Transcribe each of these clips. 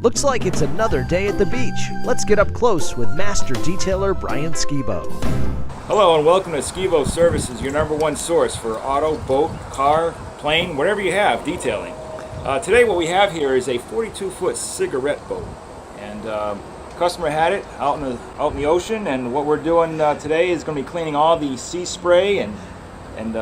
Looks like it's another day at the beach. Let's get up close with Master Detailer Brian Skibo. Hello and welcome to Skibo Services, your #1 source for auto, boat, car, plane, whatever you have, detailing. Today what we have here is a 42-foot cigarette boat, and customer had it out in the ocean, and what we're doing today is going to be cleaning all the sea spray and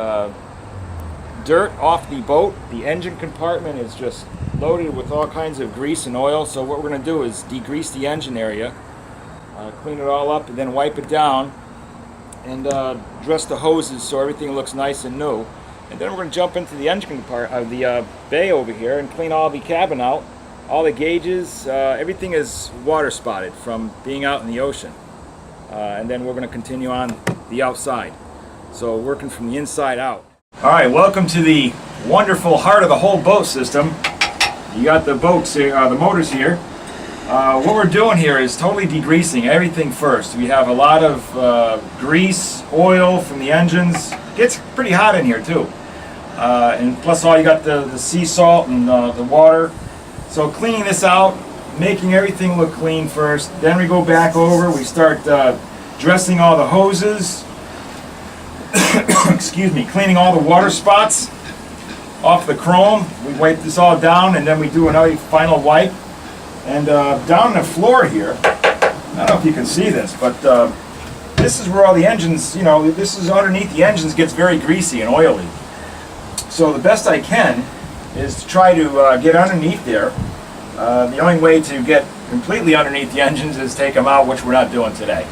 dirt off the boat. The engine compartment is just loaded with all kinds of grease and oil, so what we're going to do is degrease the engine area, clean it all up, and then wipe it down and dress the hoses so everything looks nice and new. And then we're going to jump into the engine part of the bay over here and clean all the cabin out, all the gauges. Everything is water spotted from being out in the ocean. And then we're going to continue on the outside, so working from the inside out. All right, welcome to the wonderful heart of the whole boat system. You got the boats here, the motors here. What we're doing here is totally degreasing everything first. We have a lot of grease, oil from the engines. It gets pretty hot in here too. And plus all you got the sea salt and the water. So cleaning this out, making everything look clean first. Then we go back over, we start dressing all the hoses. Excuse me, cleaning all the water spots off the chrome. We wipe this all down and then we do another final wipe. And down the floor here, I don't know if you can see this, but this is where all the engines, this is underneath the engines, gets very greasy and oily. So the best I can is to try to get underneath there. The only way to get completely underneath the engines is take them out, which we're not doing today.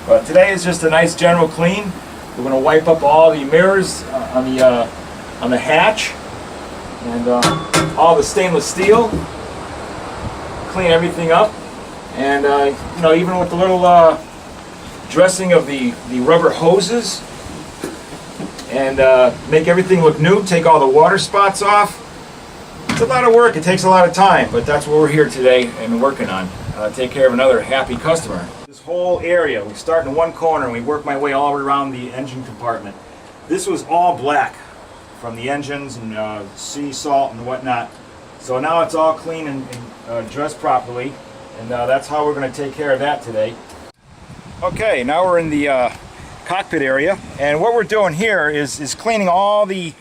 But today is just a nice general clean. We're going to wipe up all the mirrors on the hatch and all the stainless steel. Clean everything up, and even with the little dressing of the rubber hoses, and make everything look new. Take all the water spots off. It's a lot of work. It takes a lot of time, but that's what we're here today and working on. Take care of another happy customer. This whole area, we start in one corner and we work my way all around the engine compartment. This was all black from the engines and sea salt and whatnot. So now it's all clean and dressed properly, and that's how we're going to take care of that today. Okay, now we're in the cockpit area, and what we're doing here is cleaning all the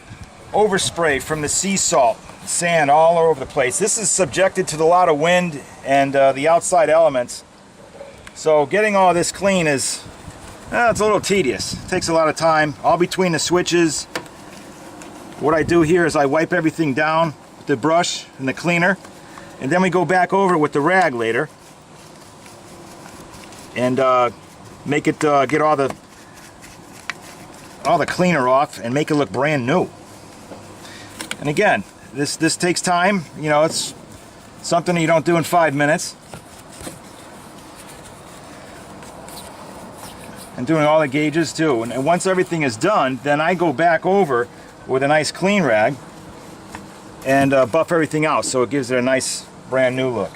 overspray from the sea salt, sand all over the place. This is subjected to a lot of wind and the outside elements. So getting all this clean is, it's a little tedious. It takes a lot of time, all between the switches. What I do here is I wipe everything down with the brush and the cleaner, and then we go back over it with the rag later and make it get all the cleaner off and make it look brand new. And again, this takes time. It's something you don't do in 5 minutes. And doing all the gauges too. And once everything is done, then I go back over with a nice clean rag and buff everything out so it gives it a nice brand new look.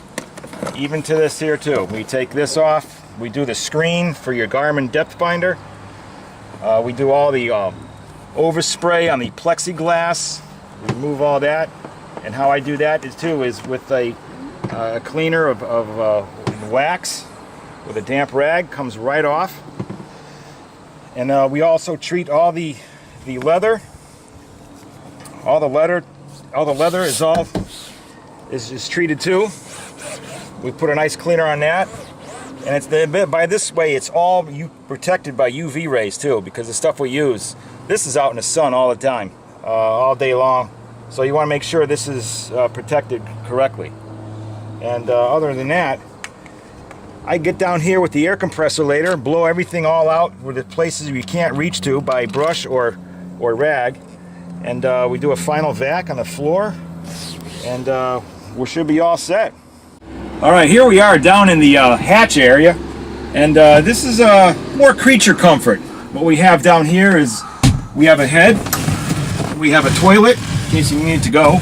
Even to this here too. We take this off, we do the screen for your Garmin depth finder, we do all the overspray on the plexiglass, we remove all that. And how I do that is with a cleaner of wax with a damp rag, comes right off. And we also treat all the leather. All the leather is treated too. We put a nice cleaner on that, and by this way it's all protected by UV rays too, because the stuff we use, this is out in the sun all the time, all day long. So you want to make sure this is protected correctly. And other than that, I get down here with the air compressor later, blow everything all out with the places you can't reach to by brush or rag. And we do a final vac on the floor, and we should be all set. All right, here we are down in the hatch area, and this is more creature comfort. What we have down here is we have a head, we have a toilet in case you need to go.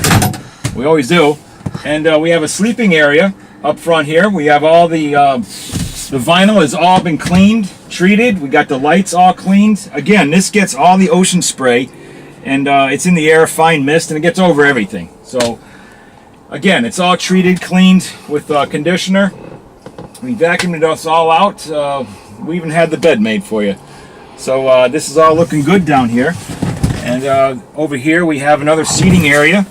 We always do. And we have a sleeping area up front here. We have all the vinyl has all been cleaned, treated. We got the lights all cleaned. Again, this gets all the ocean spray, and it's in the air, fine mist, and it gets over everything. So Again, it's all treated, cleaned with conditioner. We vacuumed us all out. We even had the bed made for you. So this is all looking good down here. And over here we have another seating area,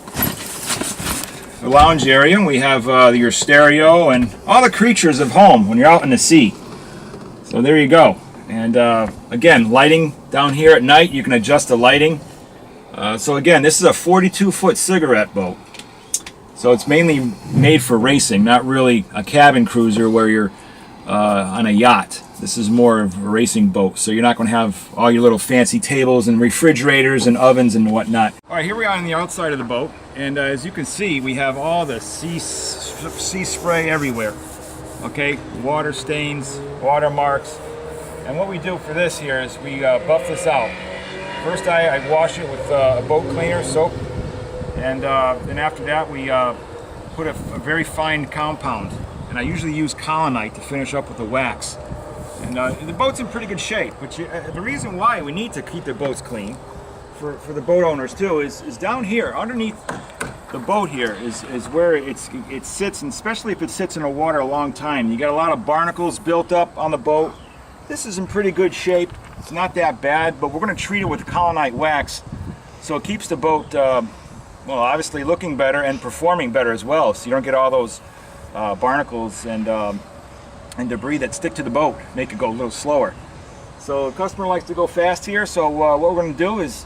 the lounge area. We have your stereo and all the creatures of home when you're out in the sea. So there you go. And again, lighting down here at night, you can adjust the lighting. So again, this is a 42-foot cigarette boat. So it's mainly made for racing, not really a cabin cruiser where you're on a yacht. This is more of a racing boat, so you're not going to have all your little fancy tables and refrigerators and ovens and whatnot. All right, here we are on the outside of the boat, and as you can see, we have all the sea spray everywhere. Okay, water stains, water marks. And what we do for this here is we buff this out. First I wash it with a boat cleaner, soap, and then after that we put a very fine compound. And I usually use colonite to finish up with the wax. And the boat's in pretty good shape, but the reason why we need to keep the boats clean, for the boat owners too, is down here, underneath the boat here, is where it sits, and especially if it sits in the water a long time. You got a lot of barnacles built up on the boat. This is in pretty good shape. It's not that bad, but we're going to treat it with colonite wax, so it keeps the boat, well, obviously looking better and performing better as well, so you don't get all those barnacles and debris that stick to the boat, make it go a little slower. So the customer likes to go fast here, so what we're going to do is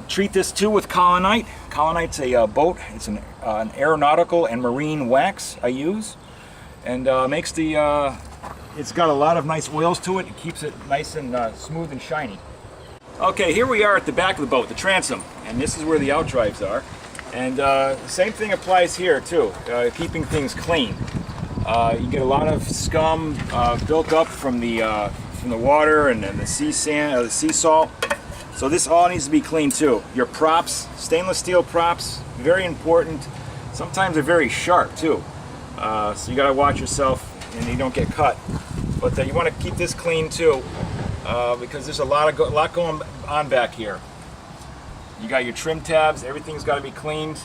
treat this too with colonite. Colonite's a boat, it's an aeronautical and marine wax I use, and makes the, it's got a lot of nice oils to it. It keeps it nice and smooth and shiny. Okay, here we are at the back of the boat, the transom, and this is where the outdrives are. And the same thing applies here too, keeping things clean. You get a lot of scum built up from the water and the sea sand, the sea salt. So this all needs to be cleaned too. Your props, stainless steel props, very important. Sometimes they're very sharp too. So you gotta watch yourself and you don't get cut. But you want to keep this clean too, because there's a lot going on back here. You got your trim tabs, everything's got to be cleaned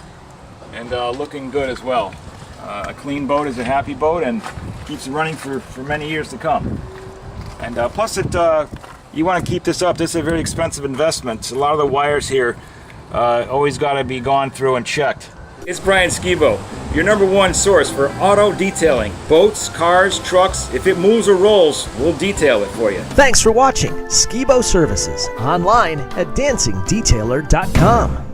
and looking good as well. A clean boat is a happy boat and keeps it running for many years to come. And plus you want to keep this up. This is a very expensive investment. A lot of the wires here always got to be gone through and checked. It's Brian Skibo, your #1 source for auto detailing. Boats, cars, trucks. If it moves or rolls, we'll detail it for you. Thanks for watching Skibo Services, online at dancingdetailer.com.